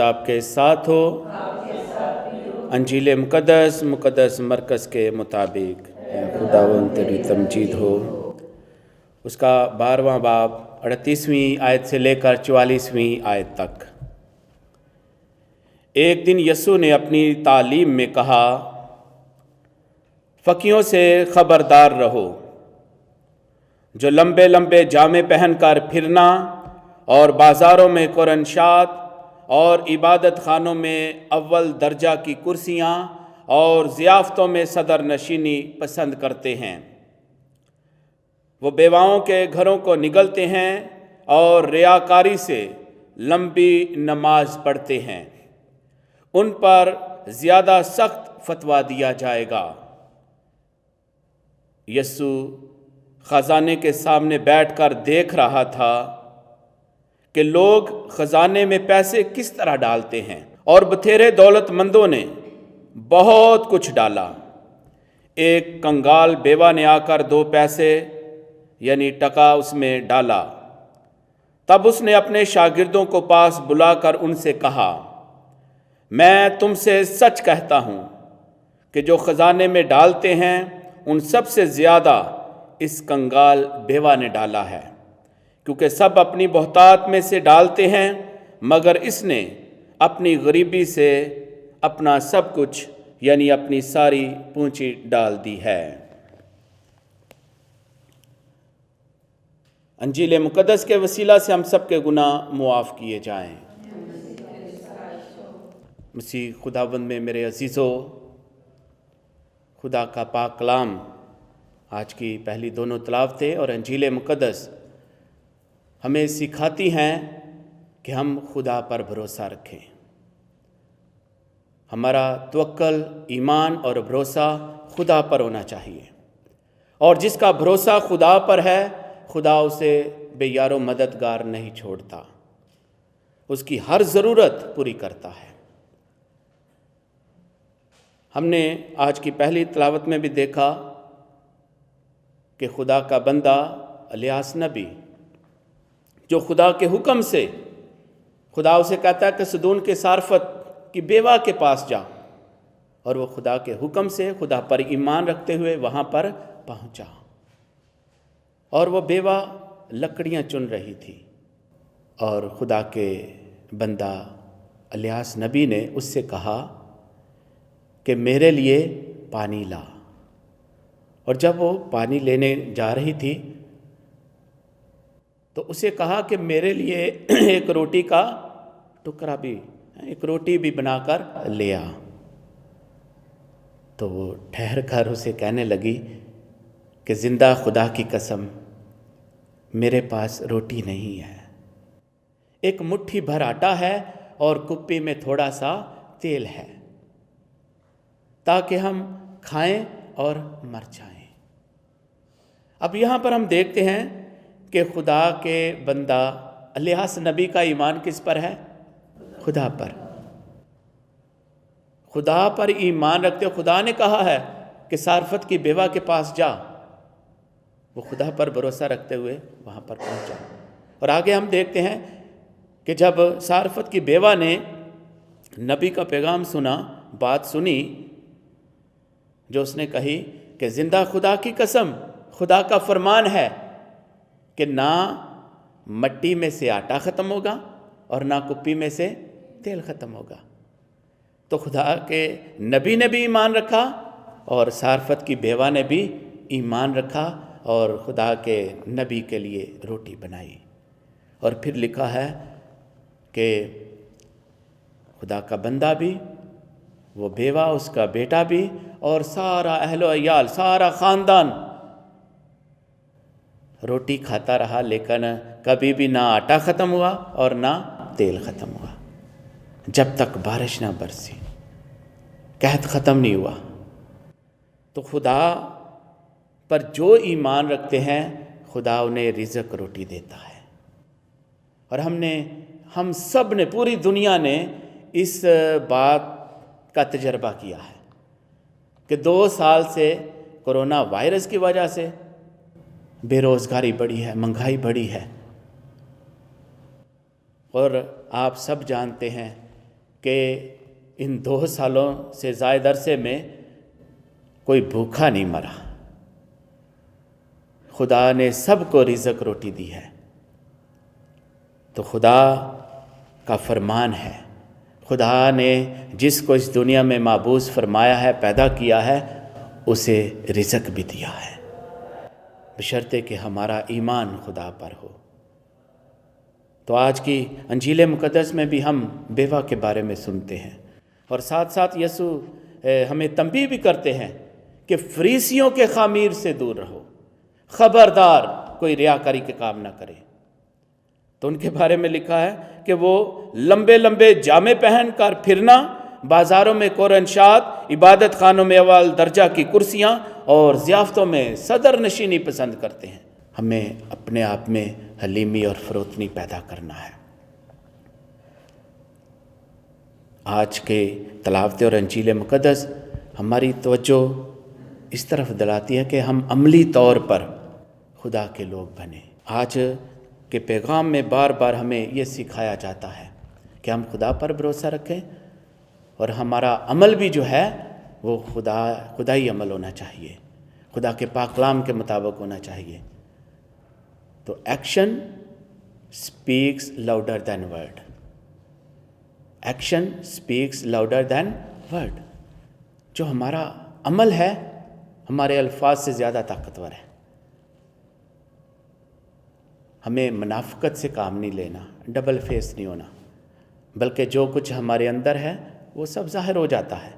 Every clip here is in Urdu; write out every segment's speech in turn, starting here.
آپ کے ساتھ ہو۔ انجیل مقدس مرکز کے مطابق خداوند تیری تمجید ہو۔ اس کا 12واں باب 38ویں آیت سے لے کر 44ویں آیت تک۔ ایک دن یسوع نے اپنی تعلیم میں کہا، فقیوں سے خبردار رہو، جو لمبے لمبے جامے پہن کر پھرنا اور بازاروں میں قرنشات اور عبادت خانوں میں اول درجہ کی کرسیاں اور ضیافتوں میں صدر نشینی پسند کرتے ہیں۔ وہ بیواؤں کے گھروں کو نگلتے ہیں اور ریاکاری سے لمبی نماز پڑھتے ہیں۔ ان پر زیادہ سخت فتویٰ دیا جائے گا۔ یسوع خزانے کے سامنے بیٹھ کر دیکھ رہا تھا کہ لوگ خزانے میں پیسے کس طرح ڈالتے ہیں، اور بتھیرے دولت مندوں نے بہت کچھ ڈالا۔ ایک کنگال بیوہ نے آ کر 2 پیسے یعنی ٹکا اس میں ڈالا۔ تب اس نے اپنے شاگردوں کو پاس بلا کر ان سے کہا، میں تم سے سچ کہتا ہوں کہ جو خزانے میں ڈالتے ہیں ان سب سے زیادہ اس کنگال بیوہ نے ڈالا ہے، کیونکہ سب اپنی بہتات میں سے ڈالتے ہیں، مگر اس نے اپنی غریبی سے اپنا سب کچھ یعنی اپنی ساری پونجی ڈال دی ہے۔ انجیل مقدس کے وسیلہ سے ہم سب کے گناہ معاف کیے جائیں۔ مسیح خداوند میں میرے عزیزو، خدا کا پاک کلام آج کی پہلی دونوں تلاوتیں اور انجیل مقدس ہمیں سکھاتی ہیں کہ ہم خدا پر بھروسہ رکھیں۔ ہمارا توکل، ایمان اور بھروسہ خدا پر ہونا چاہیے، اور جس کا بھروسہ خدا پر ہے، خدا اسے بے یار و مددگار نہیں چھوڑتا، اس کی ہر ضرورت پوری کرتا ہے۔ ہم نے آج کی پہلی تلاوت میں بھی دیکھا کہ خدا کا بندہ الیاس نبی، جو خدا کے حکم سے خدا اسے کہتا ہے کہ صدون کے صارفت کی بیوہ کے پاس جا، اور وہ خدا کے حکم سے خدا پر ایمان رکھتے ہوئے وہاں پر پہنچا، اور وہ بیوہ لکڑیاں چن رہی تھی، اور خدا کے بندہ الیاس نبی نے اس سے کہا کہ میرے لیے پانی لا۔ اور جب وہ پانی لینے جا رہی تھی تو اسے کہا کہ میرے لیے ایک روٹی کا ٹکڑا بھی، ایک روٹی بھی بنا کر لے آ۔ تو وہ ٹھہر کر اسے کہنے لگی کہ زندہ خدا کی قسم، میرے پاس روٹی نہیں ہے، ایک مٹھی بھر آٹا ہے اور کپی میں تھوڑا سا تیل ہے، تاکہ ہم کھائیں اور مر جائیں۔ اب یہاں پر ہم دیکھتے ہیں کہ خدا کے بندہ الیاس نبی کا ایمان کس پر ہے؟ خدا پر۔ خدا پر ایمان رکھتے، خدا نے کہا ہے کہ صارفت کی بیوہ کے پاس جا، وہ خدا پر بھروسہ رکھتے ہوئے وہاں پر پہنچا۔ اور آگے ہم دیکھتے ہیں کہ جب صارفت کی بیوہ نے نبی کا پیغام سنا، بات سنی جو اس نے کہی کہ زندہ خدا کی قسم، خدا کا فرمان ہے کہ نہ مٹی میں سے آٹا ختم ہوگا اور نہ کپی میں سے تیل ختم ہوگا۔ تو خدا کے نبی نے بھی ایمان رکھا اور صارفت کی بیوہ نے بھی ایمان رکھا اور خدا کے نبی کے لیے روٹی بنائی۔ اور پھر لکھا ہے کہ خدا کا بندہ بھی، وہ بیوہ، اس کا بیٹا بھی، اور سارا اہل و عیال، سارا خاندان روٹی کھاتا رہا، لیکن کبھی بھی نہ آٹا ختم ہوا اور نہ تیل ختم ہوا، جب تک بارش نہ برسی، قحط ختم نہیں ہوا۔ تو خدا پر جو ایمان رکھتے ہیں، خدا انہیں رزق روٹی دیتا ہے۔ اور ہم سب نے، پوری دنیا نے اس بات کا تجربہ کیا ہے کہ 2 سال سے کرونا وائرس کی وجہ سے بے روزگاری بڑھی ہے، مہنگائی بڑھی ہے، اور آپ سب جانتے ہیں کہ ان 2 سالوں سے زائد عرصے میں کوئی بھوکا نہیں مرا. خدا نے سب کو رزق روٹی دی ہے. تو خدا کا فرمان ہے، خدا نے جس کو اس دنیا میں مابعوث فرمایا ہے، پیدا کیا ہے، اسے رزق بھی دیا ہے، بشرطے کہ ہمارا ایمان خدا پر ہو. تو آج کی انجیل مقدس میں بھی ہم بیوہ کے بارے میں سنتے ہیں، اور ساتھ ساتھ یسوع ہمیں تنبیہ بھی کرتے ہیں کہ فریسیوں کے خمیر سے دور رہو، خبردار کوئی ریاکاری کے کام نہ کرے. تو ان کے بارے میں لکھا ہے کہ وہ لمبے لمبے جامے پہن کر پھرنا، بازاروں میں کورنشات، عبادت خانوں میں اول درجہ کی کرسیاں اور ضیافتوں میں صدر نشینی پسند کرتے ہیں. ہمیں اپنے آپ میں حلیمی اور فروتنی پیدا کرنا ہے. آج کے تلاوت اور انجیل مقدس ہماری توجہ اس طرف دلاتی ہے کہ ہم عملی طور پر خدا کے لوگ بنیں. آج کے پیغام میں بار بار ہمیں یہ سکھایا جاتا ہے کہ ہم خدا پر بھروسہ رکھیں، اور ہمارا عمل بھی جو ہے وہ خدائی عمل ہونا چاہیے، خدا کے پاک کلام کے مطابق ہونا چاہیے. تو action speaks louder than word. Action speaks louder than word. جو ہمارا عمل ہے ہمارے الفاظ سے زیادہ طاقتور ہے. ہمیں منافقت سے کام نہیں لینا، ڈبل فیس نہیں ہونا، بلکہ جو کچھ ہمارے اندر ہے وہ سب ظاہر ہو جاتا ہے.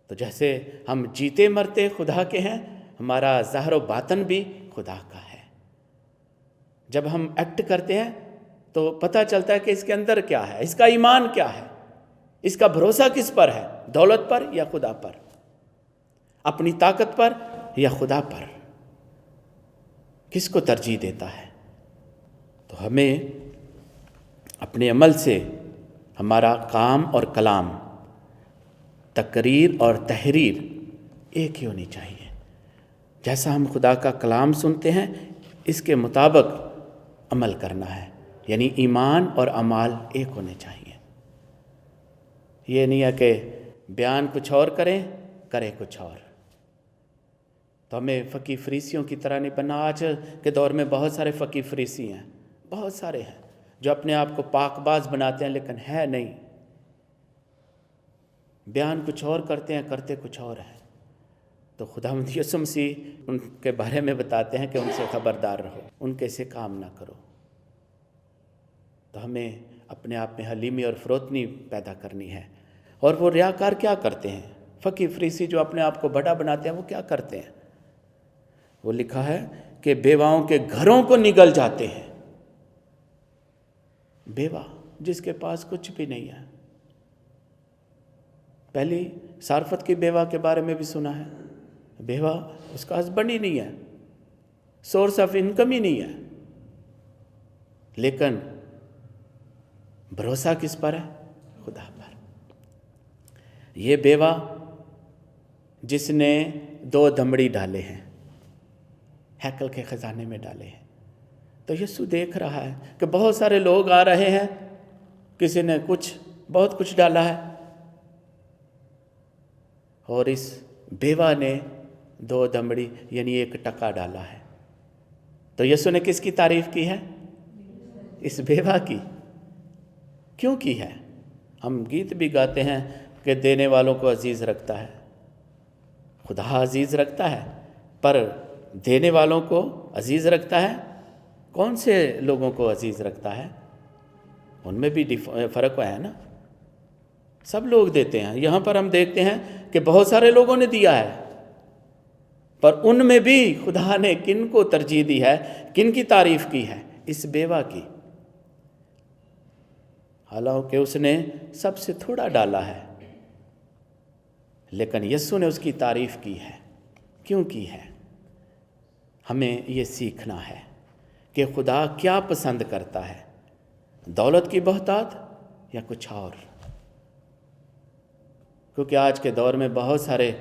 تو جیسے ہم جیتے مرتے خدا کے ہیں، ہمارا ظاہر و باطن بھی خدا کا ہے. جب ہم ایکٹ کرتے ہیں تو پتہ چلتا ہے کہ اس کے اندر کیا ہے، اس کا ایمان کیا ہے، اس کا بھروسہ کس پر ہے، دولت پر یا خدا پر، اپنی طاقت پر یا خدا پر، کس کو ترجیح دیتا ہے. تو ہمیں اپنے عمل سے ہمارا کام اور کلام، تقریر اور تحریر ایک ہی ہونی چاہیے. جیسا ہم خدا کا کلام سنتے ہیں اس کے مطابق عمل کرنا ہے، یعنی ایمان اور اعمال ایک ہونے چاہیے. یہ نہیں ہے کہ بیان کچھ اور کریں، کرے کچھ اور. تو ہمیں فقی فریسیوں کی طرح نہیں بننا. آج کے دور میں بہت سارے فقی فریسی ہیں، بہت سارے ہیں جو اپنے آپ کو پاک باز بناتے ہیں لیکن ہے نہیں. بیان کچھ اور کرتے ہیں، کرتے کچھ اور ہیں. تو خداوند یسوع مسیح ان کے بارے میں بتاتے ہیں کہ ان سے خبردار رہو، ان کے سے کام نہ کرو. تو ہمیں اپنے آپ میں حلیمی اور فروتنی پیدا کرنی ہے. اور وہ ریاکار کیا کرتے ہیں؟ فقی فریسی جو اپنے آپ کو بڑا بناتے ہیں وہ کیا کرتے ہیں؟ وہ لکھا ہے کہ بیواؤں کے گھروں کو نگل جاتے ہیں. بیوہ جس کے پاس کچھ بھی نہیں ہے. پہلی صارفت کی بیوہ کے بارے میں بھی سنا ہے. بیوہ اس کا ہسبینڈ ہی نہیں ہے، سورس آف انکم ہی نہیں ہے، لیکن بھروسہ کس پر ہے؟ خدا پر. یہ بیوہ جس نے 2 دمڑی ڈالے ہیں، ہیکل کے خزانے میں ڈالے ہیں. تو یسوع دیکھ رہا ہے کہ بہت سارے لوگ آ رہے ہیں، کسی نے بہت کچھ ڈالا ہے، اور اس بیوہ نے 2 دمڑی یعنی 1 ٹکا ڈالا ہے. تو یسوع نے کس کی تعریف کی ہے؟ اس بیوہ کی. کیوں کی ہے؟ ہم گیت بھی گاتے ہیں کہ دینے والوں کو عزیز رکھتا ہے. خدا عزیز رکھتا ہے، پر دینے والوں کو عزیز رکھتا ہے. کون سے لوگوں کو عزیز رکھتا ہے؟ ان میں بھی فرق ہے نا. سب لوگ دیتے ہیں. یہاں پر ہم دیکھتے ہیں کہ بہت سارے لوگوں نے دیا ہے، پر ان میں بھی خدا نے کن کو ترجیح دی ہے، کن کی تعریف کی ہے؟ اس بیوہ کی. حالانکہ اس نے سب سے تھوڑا ڈالا ہے، لیکن یسوع نے اس کی تعریف کی ہے. کیوں کی ہے؟ ہمیں یہ سیکھنا ہے کہ خدا کیا پسند کرتا ہے، دولت کی بہتات یا کچھ اور. کیونکہ آج کے دور میں بہت سارے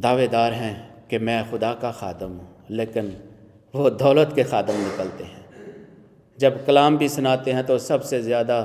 دعوے دار ہیں کہ میں خدا کا خادم ہوں، لیکن وہ دولت کے خادم نکلتے ہیں. جب کلام بھی سناتے ہیں تو سب سے زیادہ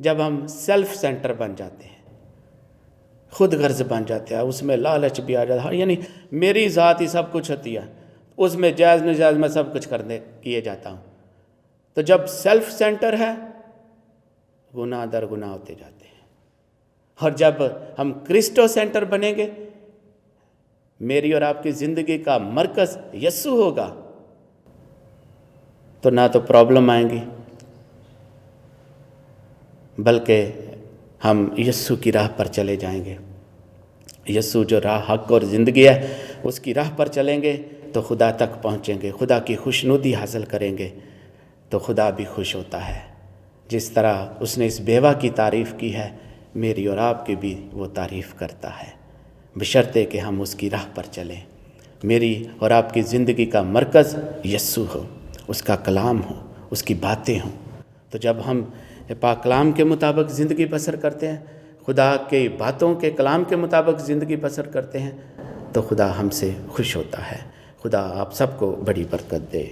جب ہم سیلف سینٹر بن جاتے ہیں، خود غرض بن جاتے ہیں، اس میں لالچ بھی آ جاتا ہے، یعنی میری ذات ہی سب کچھ ہوتی ہے، اس میں جائز ناجائز میں سب کچھ کیے جاتا ہوں. تو جب سیلف سینٹر ہے گناہ در گناہ ہوتے جاتے ہیں. اور جب ہم کرسٹو سینٹر بنیں گے، میری اور آپ کی زندگی کا مرکز یسوع ہوگا، تو نہ تو پرابلم آئیں گی بلکہ ہم یسوع کی راہ پر چلے جائیں گے. یسوع جو راہ حق اور زندگی ہے، اس کی راہ پر چلیں گے تو خدا تک پہنچیں گے، خدا کی خوشنودی حاصل کریں گے، تو خدا بھی خوش ہوتا ہے. جس طرح اس نے اس بیوہ کی تعریف کی ہے، میری اور آپ کی بھی وہ تعریف کرتا ہے، بشرطے کہ ہم اس کی راہ پر چلیں. میری اور آپ کی زندگی کا مرکز یسوع ہو، اس کا کلام ہو، اس کی باتیں ہوں. تو جب ہم پاک کلام کے مطابق زندگی بسر کرتے ہیں، خدا کی باتوں کے کلام کے مطابق زندگی بسر کرتے ہیں، تو خدا ہم سے خوش ہوتا ہے. خدا آپ سب کو بڑی برکت دے.